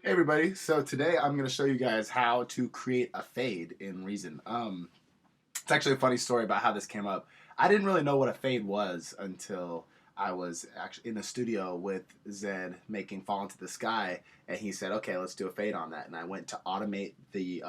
Hey everybody, so today I'm going to show you guys how to create a fade in Reason. It's actually a funny story about how this came up. I didn't really know what a fade was until I was actually in the studio with Zed making Fall Into the Sky, and he said, okay, let's do a fade on that. And I went to automate the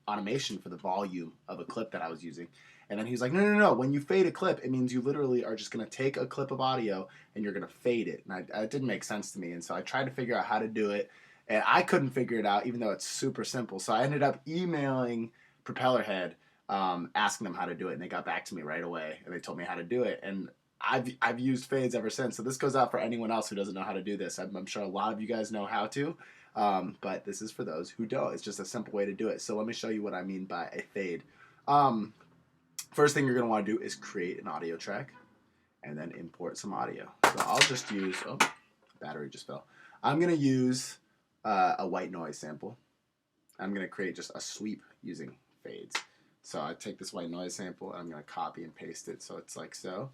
automation for the volume of a clip that I was using. And then he was like, no. When you fade a clip, it means you literally are just going to take a clip of audio and you're going to fade it. And it didn't make sense to me. And so I tried to figure out how to do it. And I couldn't figure it out, even though it's super simple. So I ended up emailing Propellerhead, asking them how to do it. And they got back to me right away. And they told me how to do it. And I've used fades ever since. So this goes out for anyone else who doesn't know how to do this. I'm sure a lot of you guys know how to. But this is for those who don't. It's just a simple way to do it. So let me show you what I mean by a fade. First thing you're going to want to do is create an audio track and then import some audio. So I'll just use, oh, battery just fell. I'm going to use a white noise sample. I'm going to create just a sweep using fades. So I take this white noise sample and I'm going to copy and paste it so it's like so.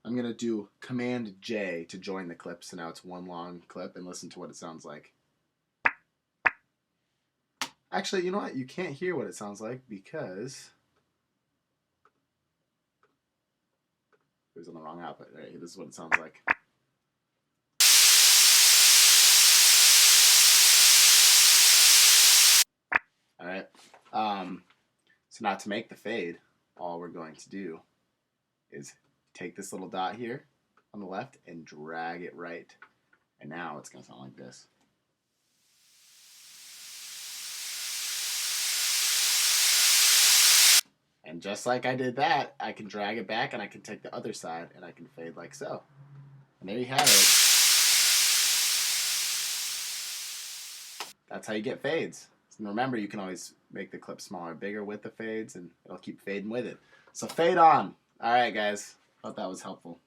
I'm going to do Command J to join the clip, so now it's one long clip, and listen to what it sounds like. Actually, you know what? You can't hear what it sounds like because it was on the wrong output. Right, this is what it sounds like. All right. So now to make the fade, all we're going to do is take this little dot here on the left and drag it right. And now it's going to sound like this. And just like I did that, I can drag it back and I can take the other side and I can fade like so. And there you have it. That's how you get fades. And remember, you can always make the clip smaller or bigger with the fades, and it'll keep fading with it. So fade on. All right, guys. Hope that was helpful.